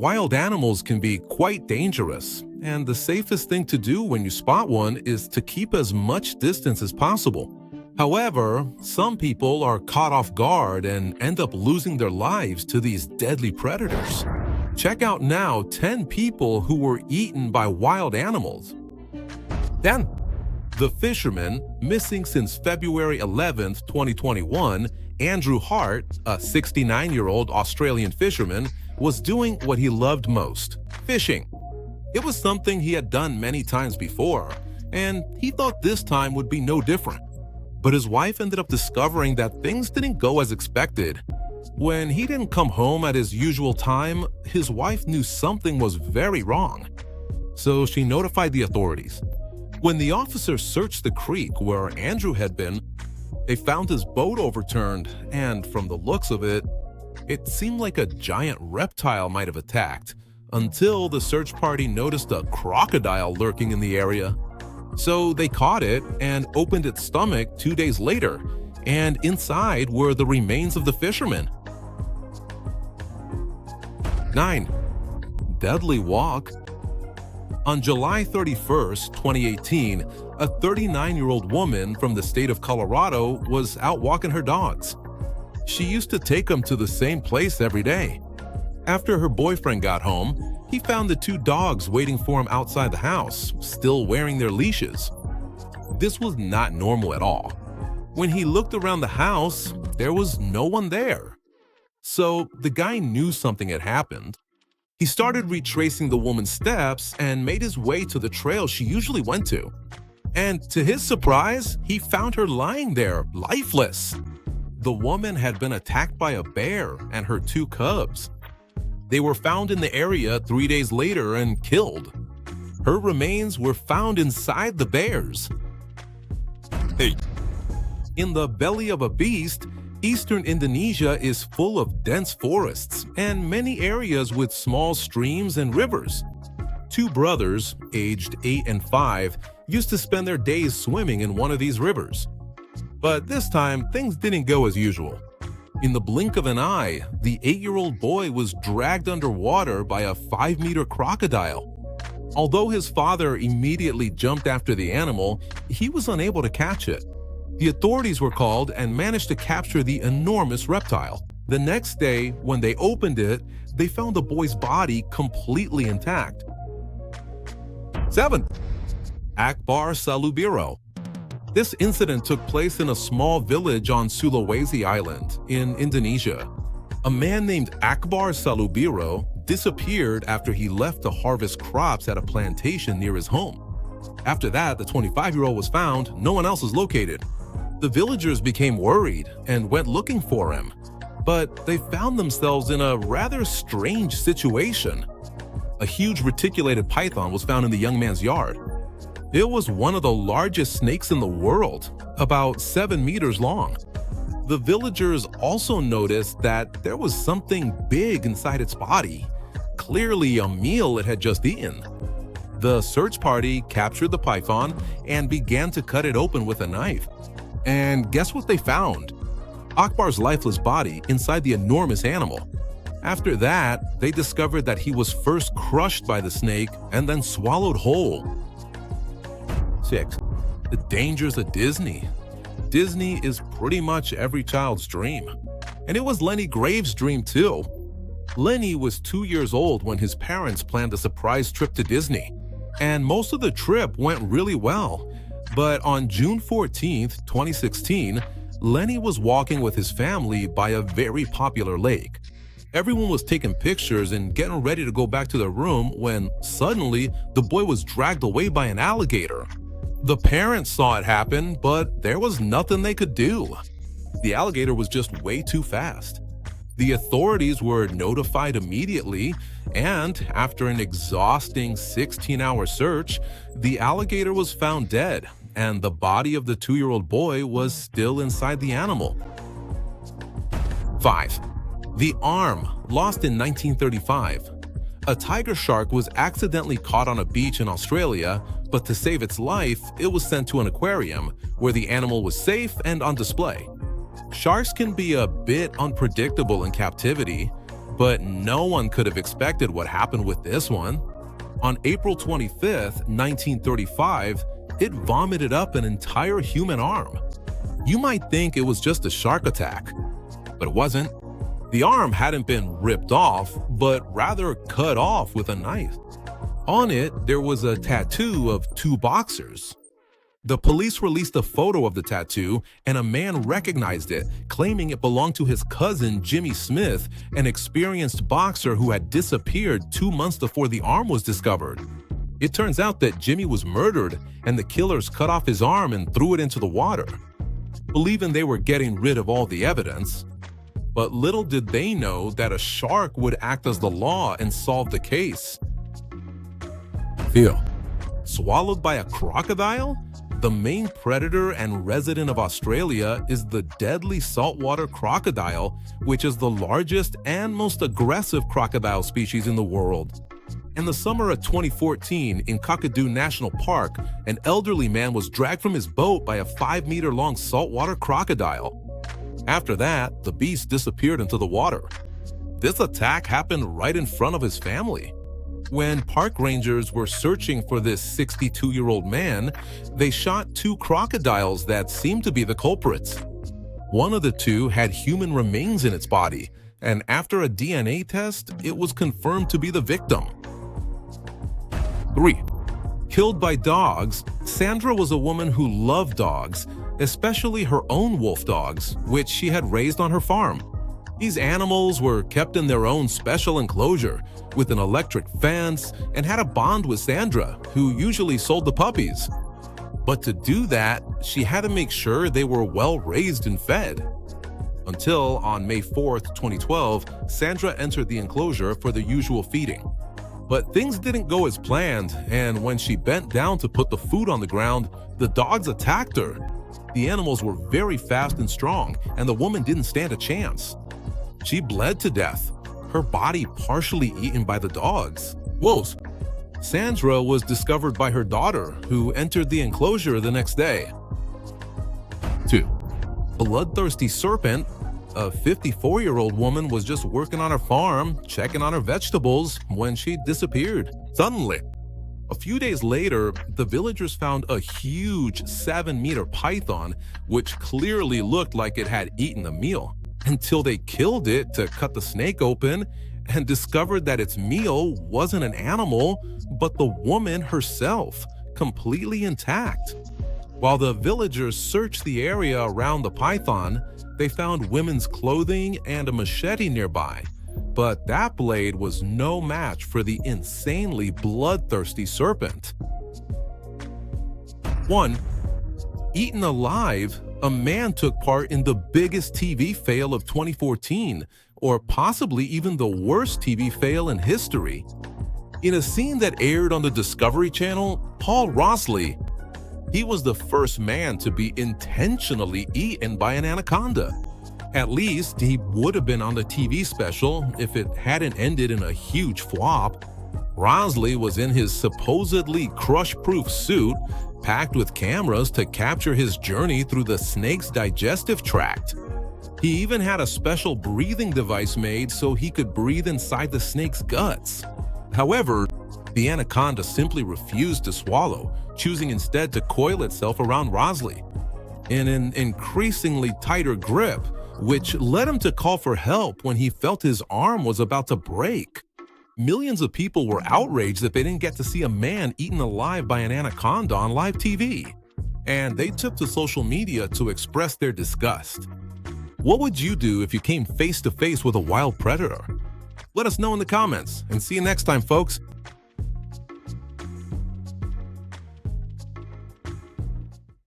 Wild animals can be quite dangerous, and the safest thing to do when you spot one is to keep as much distance as possible. However, some people are caught off guard and end up losing their lives to these deadly predators. Check out now 10 people who were eaten by wild animals. 10. The fisherman, missing since February 11, 2021, Andrew Hart, a 69-year-old Australian fisherman, was doing what he loved most, fishing. It was something he had done many times before, and he thought this time would be no different. But his wife ended up discovering that things didn't go as expected. When he didn't come home at his usual time, his wife knew something was very wrong. So she notified the authorities. When the officers searched the creek where Andrew had been, they found his boat overturned, and from the looks of it, it seemed like a giant reptile might have attacked, until the search party noticed a crocodile lurking in the area. So they caught it and opened its stomach 2 days later, and inside were the remains of the fisherman. 9. Deadly walk. On July 31, 2018, a 39-year-old woman from the state of Colorado was out walking her dogs. She used to take them to the same place every day. After her boyfriend got home, he found the two dogs waiting for him outside the house, still wearing their leashes. This was not normal at all. When he looked around the house, there was no one there. So the guy knew something had happened. He started retracing the woman's steps and made his way to the trail she usually went to. And to his surprise, he found her lying there, lifeless. The woman had been attacked by a bear and her two cubs. They were found in the area 3 days later and killed. Her remains were found inside the bears. 8. In the belly of a beast, eastern Indonesia is full of dense forests and many areas with small streams and rivers. Two brothers, aged 8 and 5, used to spend their days swimming in one of these rivers. But this time, things didn't go as usual. In the blink of an eye, the 8-year-old boy was dragged underwater by a 5-meter crocodile. Although his father immediately jumped after the animal, he was unable to catch it. The authorities were called and managed to capture the enormous reptile. The next day, when they opened it, they found the boy's body completely intact. 7. Akbar Salubiro. This incident took place in a small village on Sulawesi Island in Indonesia. A man named Akbar Salubiro disappeared after he left to harvest crops at a plantation near his home. After that, the 25-year-old was found. No one else was located. The villagers became worried and went looking for him, but they found themselves in a rather strange situation. A huge reticulated python was found in the young man's yard. It was one of the largest snakes in the world, about 7 meters long. The villagers also noticed that there was something big inside its body, clearly a meal it had just eaten. The search party captured the python and began to cut it open with a knife. And guess what they found? Akbar's lifeless body inside the enormous animal. After that, they discovered that he was first crushed by the snake and then swallowed whole. 6. The dangers of Disney. Disney is pretty much every child's dream. And it was Lenny Graves' dream too. Lenny was 2 years old when his parents planned a surprise trip to Disney. And most of the trip went really well. But on June 14, 2016, Lenny was walking with his family by a very popular lake. Everyone was taking pictures and getting ready to go back to their room when suddenly the boy was dragged away by an alligator. The parents saw it happen, but there was nothing they could do. The alligator was just way too fast. The authorities were notified immediately, and after an exhausting 16-hour search, the alligator was found dead, and the body of the 2-year-old boy was still inside the animal. 5. The arm, lost in 1935. A tiger shark was accidentally caught on a beach in Australia, but to save its life, it was sent to an aquarium, where the animal was safe and on display. Sharks can be a bit unpredictable in captivity. But no one could have expected what happened with this one. On April 25th, 1935, it vomited up an entire human arm. You might think it was just a shark attack, but it wasn't. The arm hadn't been ripped off, but rather cut off with a knife. On it, there was a tattoo of two boxers. The police released a photo of the tattoo, and a man recognized it, claiming it belonged to his cousin Jimmy Smith, an experienced boxer who had disappeared 2 months before the arm was discovered. It turns out that Jimmy was murdered, and the killers cut off his arm and threw it into the water, believing they were getting rid of all the evidence. But little did they know that a shark would act as the law and solve the case. Phil, swallowed by a crocodile? The main predator and resident of Australia is the deadly saltwater crocodile, which is the largest and most aggressive crocodile species in the world. In the summer of 2014, in Kakadu National Park, an elderly man was dragged from his boat by a 5-meter-long saltwater crocodile. After that, the beast disappeared into the water. This attack happened right in front of his family. When park rangers were searching for this 62-year-old man, they shot 2 crocodiles that seemed to be the culprits. One of the 2 had human remains in its body, and after a DNA test, it was confirmed to be the victim. 3. Killed by dogs, Sandra was a woman who loved dogs, especially her own wolf dogs, which she had raised on her farm. These animals were kept in their own special enclosure with an electric fence and had a bond with Sandra, who usually sold the puppies. But to do that, she had to make sure they were well raised and fed. Until on May 4th, 2012, Sandra entered the enclosure for the usual feeding. But things didn't go as planned, and when she bent down to put the food on the ground, the dogs attacked her. The animals were very fast and strong, and the woman didn't stand a chance. She bled to death, her body partially eaten by the dogs. Whoa! Sandra was discovered by her daughter, who entered the enclosure the next day. 2. Bloodthirsty serpent. A 54-year-old woman was just working on her farm, checking on her vegetables, when she disappeared suddenly. A few days later, the villagers found a huge 7-meter python, which clearly looked like it had eaten a meal, until they killed it to cut the snake open and discovered that its meal wasn't an animal, but the woman herself, completely intact. While the villagers searched the area around the python, they found women's clothing and a machete nearby, but that blade was no match for the insanely bloodthirsty serpent. 1. Eaten alive, a man took part in the biggest TV fail of 2014, or possibly even the worst TV fail in history. In a scene that aired on the Discovery Channel, Paul Rossley, he was the first man to be intentionally eaten by an anaconda. At least he would have been on the TV special if it hadn't ended in a huge flop. Rossley was in his supposedly crush-proof suit, packed with cameras to capture his journey through the snake's digestive tract. He even had a special breathing device made so he could breathe inside the snake's guts. However, the anaconda simply refused to swallow, choosing instead to coil itself around Rossley in an increasingly tighter grip, which led him to call for help when he felt his arm was about to break. Millions of people were outraged that they didn't get to see a man eaten alive by an anaconda on live TV, and they took to social media to express their disgust. What would you do if you came face to face with a wild predator? Let us know in the comments, and see you next time, folks.